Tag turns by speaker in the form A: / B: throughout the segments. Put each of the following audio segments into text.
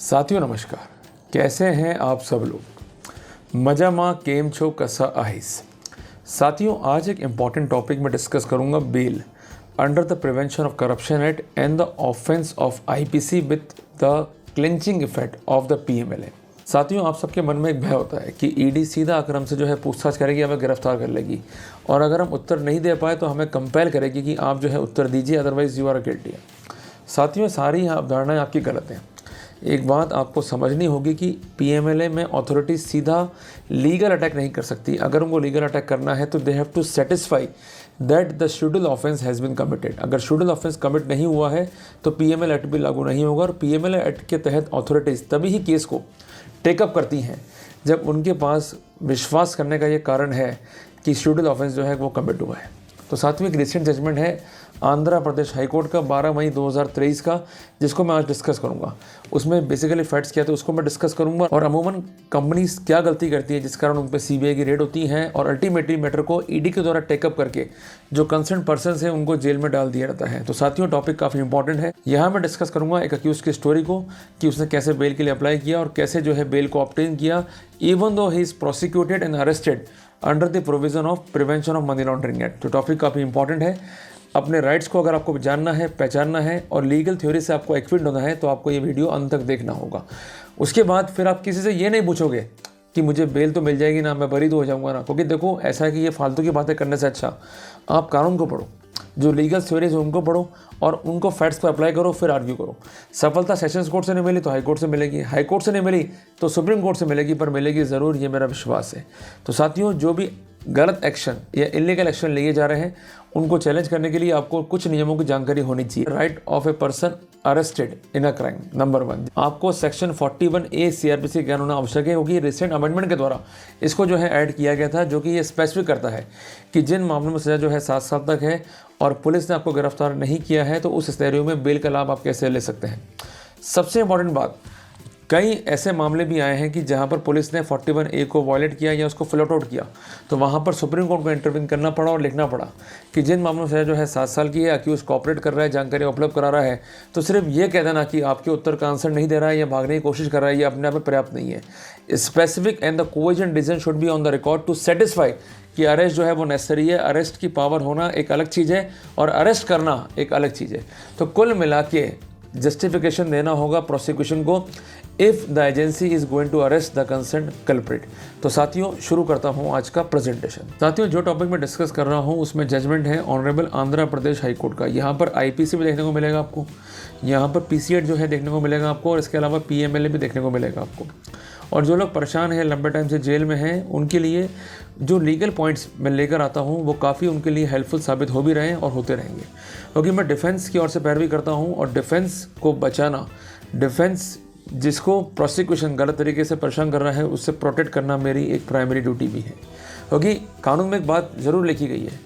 A: साथियों नमस्कार, कैसे हैं आप सब लोग। मजा माँ केम छो कसा आहिस। साथियों आज एक इम्पॉर्टेंट टॉपिक में डिस्कस करूंगा bail under the prevention of corruption act and the offence of IPC with the clinching effect of the PMLA. साथियों आप सबके मन में एक भय होता है कि ईडी सीधा आकर हमसे जो है पूछताछ करेगी, हमें गिरफ्तार कर लेगी और अगर हम उत्तर नहीं दे पाए तो हमें कंपेल करेगी कि आप जो है उत्तर दीजिए, अदरवाइज यू आर गिल्टी। साथियों सारी अवधारणाएं आपकी गलत हैं। एक बात आपको समझनी होगी कि पीएमएलए में अथॉरिटी सीधा लीगल अटैक नहीं कर सकती। अगर उनको लीगल अटैक करना है तो they have to satisfy that the schedule offence has been committed. अगर शेड्यूल ऑफेंस कमिट नहीं हुआ है तो पीएमएलए एक्ट भी लागू नहीं होगा और पीएमएलए एक्ट के तहत अथॉरिटीज़ तभी ही केस को टेकअप करती हैं जब उनके पास विश्वास करने का ये कारण है कि शेड्यूल ऑफेंस जो है वो कमिट हुआ है। तो साथ में एक रिसेंट जजमेंट है आंध्र प्रदेश हाईकोर्ट का 12 मई 2023 का, जिसको मैं आज डिस्कस करूंगा। उसमें बेसिकली फैक्ट्स क्या थे उसको मैं डिस्कस करूंगा और अमूमन कंपनीज क्या गलती करती है जिस कारण उन पर सीबीआई की रेड होती है और अल्टीमेटली मैटर को ईडी के द्वारा टेकअप करके जो कंसर्न पर्सन है उनको जेल में डाल दिया जाता है। तो साथियों टॉपिक काफ़ी इंपॉर्टेंट है। यहाँ मैं डिस्कस करूंगा एक अक्यूज की स्टोरी को कि उसने कैसे बेल के लिए अप्लाई किया और कैसे जो है बेल को ऑब्टेन किया even though he is prosecuted and arrested under the provision of prevention of money laundering act. तो टॉपिक काफ़ी इंपॉर्टेंट है। अपने राइट्स को अगर आपको जानना है, पहचानना है और लीगल थ्योरी से आपको एक्विट होना है तो आपको ये वीडियो अंत तक देखना होगा। उसके बाद फिर आप किसी से ये नहीं पूछोगे कि मुझे बेल तो मिल जाएगी ना, मैं बरी तो हो जाऊंगा ना, क्योंकि देखो ऐसा है कि ये फालतू की बातें करने से अच्छा आप कानून को पढ़ो, जो लीगल थ्योरीज है उनको पढ़ो और उनको फैक्ट्स पर अप्लाई करो, फिर आर्ग्यू करो। सफलता सेशंस कोर्ट से नहीं मिली तो हाई कोर्ट से मिलेगी, हाई कोर्ट से नहीं मिली तो सुप्रीम कोर्ट से मिलेगी, पर मिलेगी ज़रूर, ये मेरा विश्वास है। तो साथियों जो भी गलत एक्शन या इलीगल एक्शन लिए जा रहे हैं उनको चैलेंज करने के लिए आपको कुछ नियमों की जानकारी होनी चाहिए। Right of a person arrested in a crime, number 1, आपको सेक्शन 41A सीआरपीसी ज्ञान होना आवश्यक है, क्योंकि रिसेंट अमेंडमेंट के द्वारा इसको जो है ऐड किया गया था, जो कि ये स्पेसिफिक करता है कि जिन मामलों में सजा जो है 7 साल तक है और पुलिस ने आपको गिरफ्तार नहीं किया है तो उस स्थिति में बेल का लाभ आप कैसे ले सकते हैं। सबसे इंपॉर्टेंट बात, कई ऐसे मामले भी आए हैं कि जहां पर पुलिस ने 41A को वायलेट किया या उसको फ्लट आउट किया तो वहां पर सुप्रीम कोर्ट को इंटरवीन करना पड़ा और लिखना पड़ा कि जिन मामलों से जो है 7 साल की है, अक्यूज कोऑपरेट कर रहा है, जानकारी उपलब्ध करा रहा है, तो सिर्फ ये कह देना कि आपके उत्तर का आंसर नहीं दे रहा है या भागने की कोशिश कर रहा है, ये अपने आप में पर्याप्त नहीं है। Specific and the cogent reason should be on the record to satisfy कि अरेस्ट जो है वो नेसेसरी है। अरेस्ट की पावर होना एक अलग चीज़ है और अरेस्ट करना एक अलग चीज़ है। तो कुल मिला के जस्टिफिकेशन देना होगा प्रोसिक्यूशन को if the agency is going to arrest the concern culprit. तो साथियों शुरू करता हूं आज का प्रेजेंटेशन। साथियों जो टॉपिक मैं डिस्कस कर रहा हूं उसमें जजमेंट है honourable Andhra Pradesh high court का। यहाँ पर आईपीसी भी देखने को मिलेगा आपको, यहाँ पर पीसी जो है देखने को मिलेगा आपको और इसके अलावा पीएमएलए भी देखने को मिलेगा आपको। और जो लोग परेशान हैं, लंबे टाइम से जेल में हैं, उनके लिए जो लीगल पॉइंट्स मैं लेकर आता हूं वो काफ़ी उनके लिए हेल्पफुल साबित हो भी रहे हैं और होते रहेंगे, क्योंकि मैं डिफेंस की ओर से पैरवी करता हूं और डिफेंस को बचाना, डिफेंस जिसको प्रोसिक्यूशन गलत तरीके से परेशान कर रहा है उससे प्रोटेक्ट करना मेरी एक प्राइमरी ड्यूटी भी है। क्योंकि कानून में एक बात ज़रूर लिखी गई है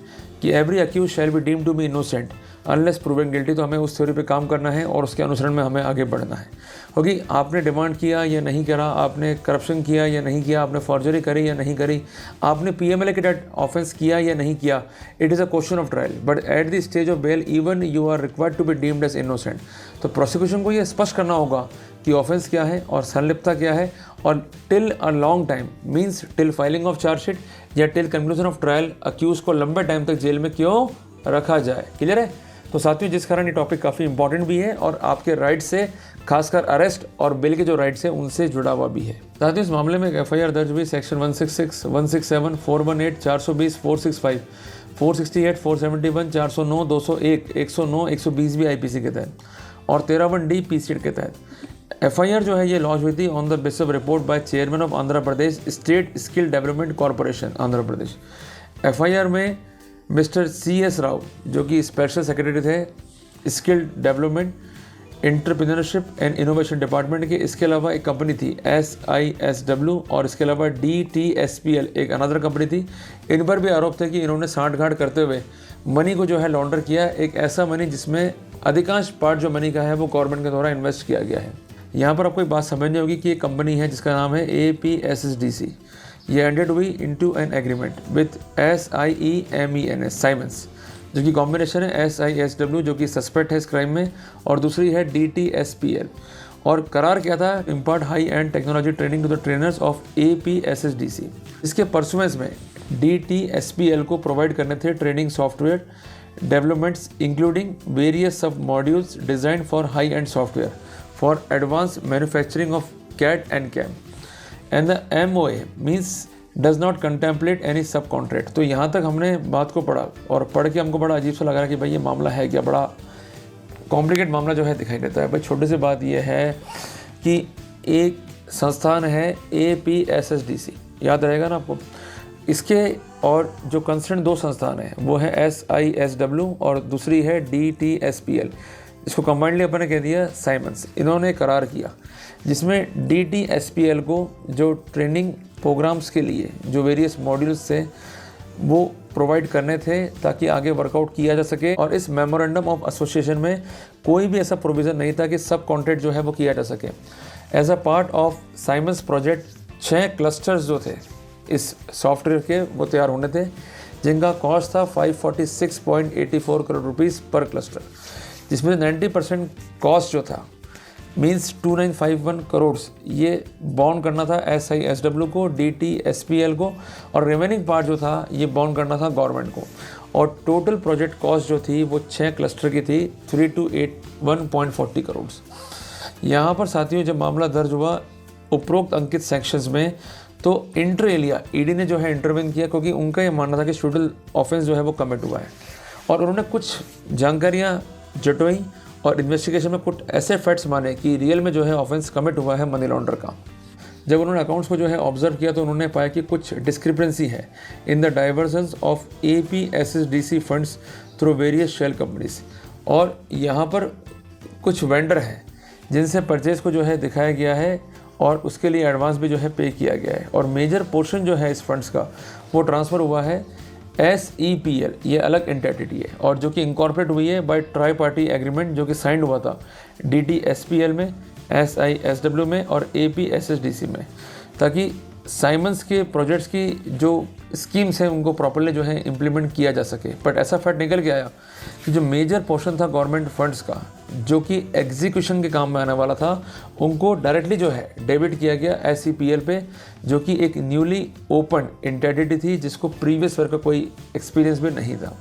A: कि every accuse shall be deemed to be innocent unless proven guilty. तो हमें उस थ्योरी पे काम करना है और उसके अनुसरण में हमें आगे बढ़ना है। क्योंकि आपने डिमांड किया या नहीं करा, आपने करप्शन किया या नहीं किया, आपने फॉर्जरी करी या नहीं करी, आपने पीएमएलए के तहत ऑफेंस किया या नहीं किया, it is a question of trial, but at the stage of bail even you are required to be deemed as innocent. तो प्रोसिक्यूशन को ये स्पष्ट करना होगा कि ऑफेंस क्या है और संलिप्तता क्या है, और till a long time means till filing of chargesheet या till conclusion of trial accused को लंबे टाइम तक जेल में क्यों रखा जाए। क्लियर है। तो साथियों जिस कारण ये टॉपिक काफ़ी इंपॉर्टेंट भी है और आपके राइट से, खासकर अरेस्ट और बेल के जो राइट्स है उनसे जुड़ा हुआ भी है। साथियों इस मामले में एक एफआईआर दर्ज हुई सेक्शन 166, 167, 418, 420, 465, 468, 471, 409, 201, 109, 120 भी आईपीसी के तहत और 13(1)D पीसीएड के तहत एफआईआर जो है ये लॉन्च हुई थी on the basis of report by chairman of Andhra Pradesh state skill development corporation Andhra Pradesh. FIR में मिस्टर CS राव जो कि स्पेशल सेक्रेटरी थे skill development, entrepreneurship and innovation department के, इसके अलावा एक कंपनी थी SISW और इसके अलावा DTSPL एक अनदर कंपनी थी। इन पर भी आरोप थे कि इन्होंने सांठगांठ करते हुए मनी को जो है लॉन्डर किया, एक ऐसा मनी जिसमें अधिकांश पार्ट जो मनी का है वो गवर्नमेंट के द्वारा इन्वेस्ट किया गया है। यहाँ पर आपको एक बात समझनी होगी कि एक कंपनी है जिसका नाम है APSSDC। ये एंडेड हुई into an agreement with SIEMENS Siemens, जो कि कॉम्बिनेशन है SISW जो कि सस्पेक्ट है इस क्राइम में, और दूसरी है DTSPL और करार क्या था, impart high end technology training to the trainers of APSSDC। इसके परसुएंस में DTSPL को प्रोवाइड करने थे training software developments including various sub modules design for high end software for advance manufacturing of CAD and CAM and the MOA means does not contemplate any sub contract. तो यहाँ तक हमने बात को पढ़ा और पढ़ के हमको बड़ा अजीब सा लग रहा है कि भाई ये मामला है क्या, बड़ा कॉम्प्लिकेट मामला जो है दिखाई देता है। भाई छोटी सी बात ये है कि एक संस्थान है APSSDC, याद रहेगा ना आपको, इसके और जो कंसर्न दो संस्थान हैं वो है SISW और दूसरी है DTSPL। इसको कंबाइंडली अपन ने कह दिया साइमंस। इन्होंने करार किया जिसमें DTSPL को जो ट्रेनिंग प्रोग्राम्स के लिए जो वेरियस मॉड्यूल्स थे वो प्रोवाइड करने थे ताकि आगे वर्कआउट किया जा सके। और इस मेमोरेंडम ऑफ एसोसिएशन में कोई भी ऐसा प्रोविज़न नहीं था कि सब कॉन्ट्रैक्ट जो है वो किया जा सके। As a part of Siemens project 6 clusters जो थे इस सॉफ्टवेयर के वो तैयार होने थे, जिनका कॉस्ट था 546.84 करोड़ रुपीज़ पर क्लस्टर, जिसमें 90% कॉस्ट जो था मीन्स 2951 करोड़ ये बाउंड करना था SISW को, DTSPL को, और रिमेनिंग पार्ट जो था ये बाउंड करना था गवर्नमेंट को। और टोटल प्रोजेक्ट कॉस्ट जो थी वो 6 क्लस्टर की थी 3281.40 करोड़। यहाँ पर साथियों जब मामला दर्ज हुआ उपरोक्त अंकित सेक्शंस में तो इंटर एलिया ED ने जो है इंटरवेन किया, क्योंकि उनका ये मानना था कि स्टूडेंट ऑफेंस जो है वो कमिट हुआ है और उन्होंने कुछ जानकारियाँ जुटवाई और इन्वेस्टिगेशन में कुछ ऐसे फैक्ट्स माने कि रियल में जो है ऑफेंस कमिट हुआ है मनी लॉन्डर का। जब उन्होंने अकाउंट्स को जो है ऑब्जर्व किया तो उन्होंने पाया कि कुछ डिस्क्रिपेंसी है in the diversions of APSSDC funds through various shell companies, और यहाँ पर कुछ वेंडर हैं जिनसे परचेज को जो है दिखाया गया है और उसके लिए एडवांस भी जो है पे किया गया है, और मेजर पोर्शन जो है इस फंड्स का वो ट्रांसफ़र हुआ है SEPL, ये अलग एंटिटी है और जो कि इनकॉर्पोरेट हुई है बाय ट्राई पार्टी एग्रीमेंट जो कि साइंड हुआ था DTSPL में, SISW में और APSSDC में, ताकि साइमंस के प्रोजेक्ट्स की जो स्कीम्स हैं उनको प्रॉपर्ली जो है इम्प्लीमेंट किया जा सके। बट ऐसा फैक्ट निकल के आया कि जो मेजर पोर्शन था गवर्नमेंट फंड्स का जो कि एग्जीक्यूशन के काम में आने वाला था, उनको डायरेक्टली जो है डेबिट किया गया SEPL पे, जो कि एक न्यूली ओपन एंटिटी थी जिसको प्रीवियस ईयर का कोई एक्सपीरियंस भी नहीं था,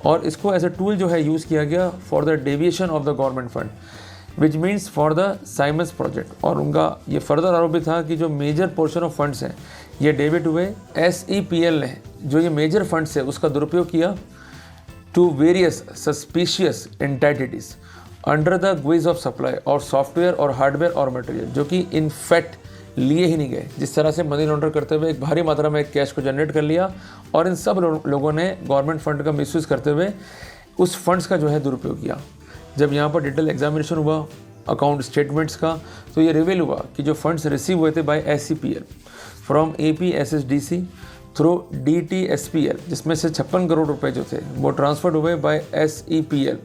A: और इसको एज अ टूल जो है यूज़ किया गया for the deviation of the government fund which means for the Siemens project. और उनका ये फर्दर आरोप भी था कि जो मेजर पोर्शन ऑफ फंड्स हैं ये डेबिट हुए, SEPL ने जो ये मेजर फंड्स है उसका दुरुपयोग किया to various suspicious entities under the guise of supply और सॉफ्टवेयर और हार्डवेयर और मटेरियल, जो कि इन फैक्ट लिए ही नहीं गए। जिस तरह से मनी लॉन्डर करते हुए एक भारी मात्रा में कैश को जनरेट कर लिया और इन सब लोगों ने गवर्नमेंट फंड का मिसयूज़ करते हुए उस फंड्स का जो है दुरुपयोग किया। जब यहाँ पर डिटेल एग्जामिनेशन हुआ अकाउंट स्टेटमेंट्स का तो ये रिवील हुआ कि जो फंड्स रिसीव हुए थे by SEPL from APSSDC through DTSPL, जिसमें से 56 करोड़ रुपए जो थे वो ट्रांसफर्ड हुए बाय SEPL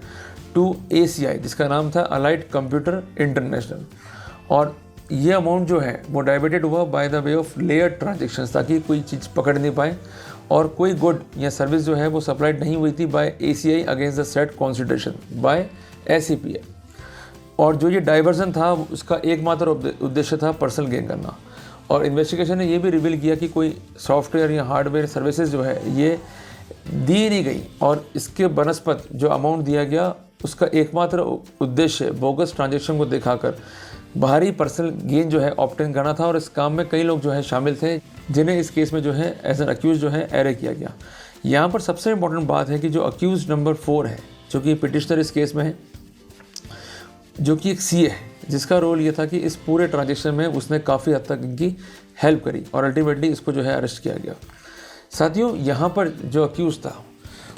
A: टू ACI जिसका नाम था अलाइड कंप्यूटर इंटरनेशनल, और ये अमाउंट जो है वो डाइवर्टेड हुआ by the way of layer transactions ताकि कोई चीज़ पकड़ नहीं पाए, और कोई गुड या सर्विस जो है वो सप्लाइड नहीं हुई थी by ACI against the set consideration by SEPL। और जो ये डाइवर्जन था उसका एकमात्र उद्देश्य था पर्सनल गेन करना, और इन्वेस्टिगेशन ने ये भी रिवील किया कि कोई सॉफ्टवेयर या हार्डवेयर सर्विसेज जो है ये दी नहीं गई, और इसके बनस्पत जो अमाउंट दिया गया उसका एकमात्र उद्देश्य बोगस ट्रांजेक्शन को दिखाकर भारी पर्सनल गेन जो है ऑब्टेन करना था। और इस काम में कई लोग जो है शामिल थे जिन्हें इस केस में जो है एज एन अक्यूज जो है एरे किया गया। यहाँ पर सबसे इम्पोर्टेंट बात है कि जो अक्यूज नंबर 4 है जो कि पिटिशनर इस केस में है, जो कि एक CA है जिसका रोल ये था कि इस पूरे ट्रांजेक्शन में उसने काफ़ी हद तक इनकी हेल्प करी और अल्टीमेटली इसको जो है अरेस्ट किया गया। साथियों यहाँ पर जो अक्यूज था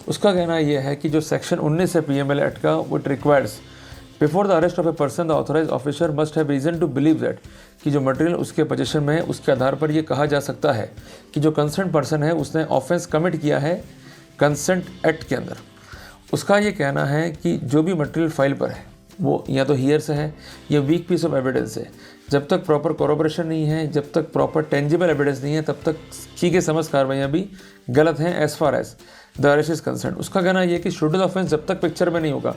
A: उसका कहना यह है कि जो सेक्शन 19 है PML एक्ट का वो requires before the arrest of a person the authorize officer must have reason to believe that कि जो मटेरियल उसके पोजीशन में है उसके आधार पर यह कहा जा सकता है कि जो कंसर्न पर्सन है उसने ऑफेंस कमिट किया है कंसेंट एक्ट के अंदर। उसका ये कहना है कि जो भी मटेरियल फाइल पर है वो या तो हियर से है या वीक पीस ऑफ एविडेंस है जब तक प्रॉपर कोरोबरेशन नहीं है, जब तक प्रॉपर टेंजिबल एविडेंस नहीं है, तब तक की के समझ कार्रवाइयाँ भी गलत हैं as far as the arrest is concern. उसका कहना ये कि शेड्यूल ऑफेंस जब तक पिक्चर में नहीं होगा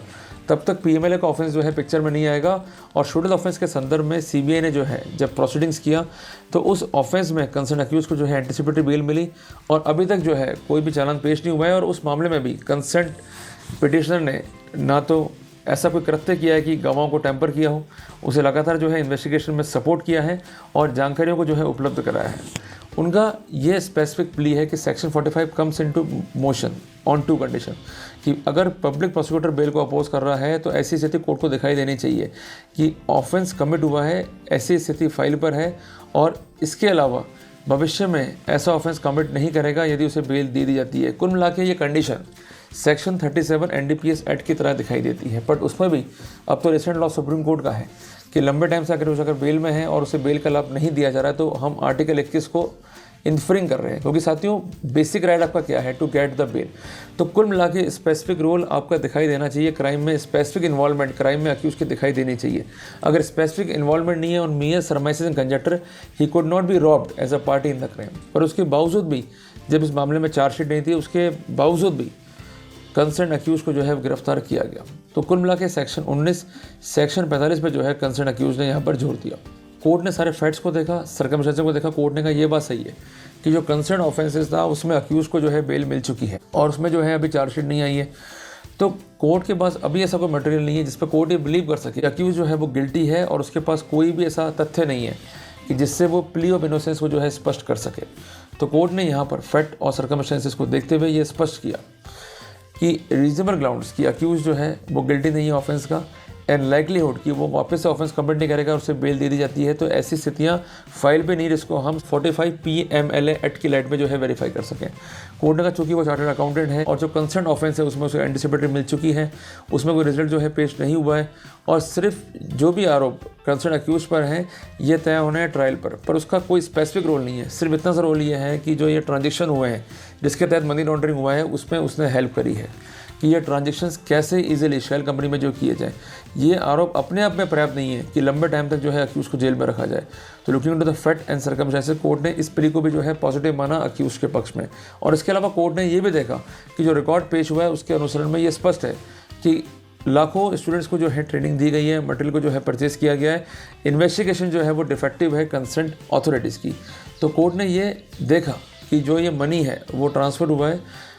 A: तब तक पीएमएलए का ऑफेंस जो है पिक्चर में नहीं आएगा। और शेड्यूल ऑफेंस के संदर्भ में सीबीआई ने जो है जब प्रोसीडिंग्स किया तो उस ऑफेंस में कंसर्न अक्यूज को जो है एंटिसिपेटरी बेल मिली और अभी तक जो है कोई भी चालान पेश नहीं हुआ है। और उस मामले में भी कंसर्न पिटिशनर ने ना तो ऐसा कोई कृत्य किया है कि गवाहों को टैंपर किया हो, उसे लगातार जो है इन्वेस्टिगेशन में सपोर्ट किया है और जानकारियों को जो है उपलब्ध कराया है। उनका ये स्पेसिफिक प्ली है कि section 45 comes into motion on two condition कि अगर पब्लिक प्रोसिक्यूटर बेल को अपोज कर रहा है तो ऐसी स्थिति कोर्ट को दिखाई देनी चाहिए कि ऑफेंस कमिट हुआ है, ऐसी स्थिति फाइल पर है और इसके अलावा भविष्य में ऐसा ऑफेंस कमिट नहीं करेगा यदि उसे बेल दे दी जाती है। कुल मिला के ये कंडीशन सेक्शन 37 एनडीपीएस एक्ट की तरह दिखाई देती है। बट उसमें भी अब तो रिसेंट लॉ सुप्रीम कोर्ट का है कि लंबे टाइम से अगर बेल में है और उसे बेल का लाभ नहीं दिया जा रहा है तो हम आर्टिकल 21 को इन्फ्रिंग कर रहे हैं। क्योंकि साथियों बेसिक राइट आपका क्या है, टू गेट द बेल। तो कुल मिला के स्पेसिफिक रोल आपका दिखाई देना चाहिए क्राइम में, स्पेसिफिक इन्वॉल्वमेंट क्राइम में अक्यूज की दिखाई देनी चाहिए। अगर स्पेसिफिक इन्वॉल्वमेंट नहीं है और mere surmises and conjecture, he could not be robbed as a party in the crime. पर उसके बावजूद भी जब इस मामले में चार्जशीट नहीं थी उसके बावजूद भी कंसर्न अक्यूज को जो है गिरफ्तार किया गया। तो कुल मिला के सेक्शन 19 सेक्शन 45 पे जो है कंसर्न अक्यूज ने यहाँ पर जोर दिया। कोर्ट ने सारे फैक्ट्स को देखा, सर्कमस्टेंसेस को देखा। कोर्ट ने कहा ये बात सही है कि जो कंसर्न ऑफेंसेस था उसमें अक्यूज को जो है बेल मिल चुकी है और उसमें जो है अभी चार्जशीट नहीं आई है। तो कोर्ट के पास अभी ऐसा कोई मटेरियल नहीं है जिस पर कोर्ट ये बिलीव कर सके अक्यूज जो है वो गिल्टी है और उसके पास कोई भी ऐसा तथ्य नहीं है कि जिससे वो प्ली ऑफ इनोसेंस को जो है स्पष्ट कर सके। तो कोर्ट ने यहाँ पर फैक्ट और सर्कमस्टेंसेस को देखते हुए ये स्पष्ट किया कि रीजनेबल ग्राउंड्स की अक्यूज जो है वो गिल्टी नहीं है ऑफेंस का एंड लाइकलीहुड कि वो वापस से ऑफेंस कमिट नहीं करेगा और उसे बेल दे दी जाती है। तो ऐसी स्थितियां फाइल पे नहीं जिसको हम 45 PMLA एक्ट की लाइट में जो है वेरीफाई कर सकें। कोर्ट ने कहा चूँकि वो चार्टर्ड अकाउंटेंट है और जो कंसर्न ऑफेंस है उसमें उसे एंटिसिपेटरी मिल चुकी है, उसमें कोई रिजल्ट जो है पेश नहीं हुआ है और सिर्फ जो भी आरोप कंसर्न अक्यूज पर हैं ये तय होना है ट्रायल पर उसका कोई स्पेसिफिक रोल नहीं है। सिर्फ इतना सा रोल ये है कि जो ये ट्रांजेक्शन हुए हैं जिसके तहत मनी लॉन्ड्रिंग हुआ है उसमें उसने हेल्प करी है कि ये ट्रांजेक्शन्स कैसे इजीली शेल कंपनी में जो किए जाए। ये आरोप अपने आप में पर्याप्त नहीं है कि लंबे टाइम तक जो है अक्यूज को जेल में रखा जाए। तो looking into the fact and circumstances court ने इस प्ली को भी जो है पॉजिटिव माना अक्यूज के पक्ष में। और इसके अलावा कोर्ट ने ये भी देखा कि जो रिकॉर्ड पेश हुआ है उसके अनुसरण में ये स्पष्ट है कि लाखों स्टूडेंट्स को जो है ट्रेनिंग दी गई है, मटेरियल को जो है परचेज किया गया है, इन्वेस्टिगेशन जो है वो डिफेक्टिव है कंसर्न अथॉरिटीज़ की। तो कोर्ट ने ये देखा कि जो ये मनी है वो ट्रांसफ़र हुआ है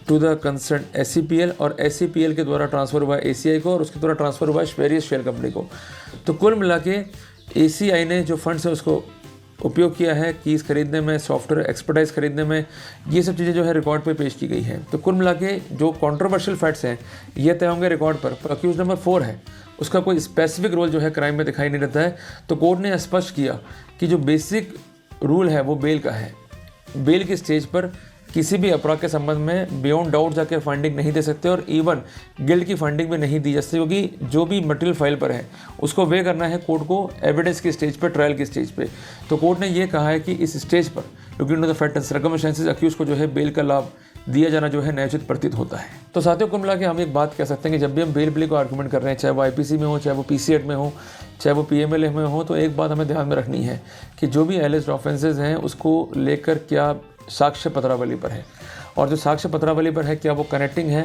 A: टू द कंसर्न SCPL और SCPL के द्वारा ट्रांसफ़र हुआ है ACI को और उसके द्वारा ट्रांसफ़र हुआ है वेरियस शेल कंपनी को। तो कुल मिला के ACI ने जो फंड्स है उसको उपयोग किया है कीज़ खरीदने में, सॉफ्टवेयर एक्सपर्टाइज खरीदने में, ये सब चीज़ें जो है रिकॉर्ड पे पेश की गई हैं। तो कुल मिला के जो कंट्रोवर्शियल फैक्ट्स हैं ये तय होंगे रिकॉर्ड पर। अक्यूज नंबर 4 है उसका कोई स्पेसिफिक रोल जो है क्राइम में दिखाई नहीं देता है। तो कोर्ट ने स्पष्ट किया कि जो बेसिक रूल है वो बेल का है। बेल की स्टेज पर किसी भी अपराध के संबंध में बियॉन्ड डाउट जाकर फंडिंग नहीं दे सकते और इवन गिल्ट की फंडिंग भी नहीं दी जा सकती क्योंकि जो भी मटेरियल फाइल पर है उसको वे करना है कोर्ट को एविडेंस की स्टेज पर, ट्रायल की स्टेज पे। तो कोर्ट ने ये कहा है कि इस स्टेज पर looking into the fact and circumstances accuse को जो है बेल का लाभ दिया जाना जो है न्यायोचित प्रतीत होता है। तो साथियों कुल मिला के हम एक बात कह सकते हैं कि जब भी हम बेल प्ली को आर्गूमेंट कर रहे हैं, चाहे वो IPC में हो, चाहे वो PC एक्ट में हो, चाहे वो PMLA में हो, तो एक बात हमें ध्यान में रखनी है कि जो भी एलिज्ड ऑफेंसेस हैं उसको लेकर क्या साक्ष्य पत्रावली पर है और जो साक्ष्य पत्रावली पर है क्या वो कनेक्टिंग है,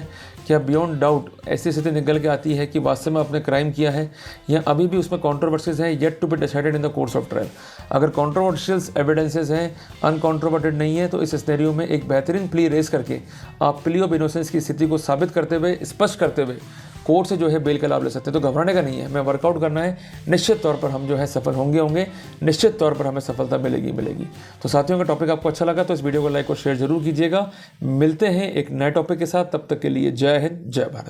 A: क्या बियॉन्ड डाउट ऐसी स्थिति निकल के आती है कि वास्तव में आपने क्राइम किया है या अभी भी उसमें कॉन्ट्रोवर्सीज हैं yet to be decided in the course of trial. अगर कॉन्ट्रोवर्शियल एविडेंसेस हैं, अनकॉन्ट्रोवर्टेड नहीं है, तो इस सिनेरियो में एक बेहतरीन प्ली रेस करके आप प्ली ऑफ इनोसेंस की स्थिति को साबित करते हुए, स्पष्ट करते हुए कोर्ट से जो है बेल का लाभ ले सकते हैं। तो घबराने का नहीं है, हमें वर्कआउट करना है, निश्चित तौर पर हम जो है सफल होंगे, निश्चित तौर पर हमें सफलता मिलेगी। तो साथियों का टॉपिक आपको अच्छा लगा तो इस वीडियो को लाइक और शेयर जरूर कीजिएगा। मिलते हैं एक नए टॉपिक के साथ, तब तक के लिए जय हिंद, जय भारत।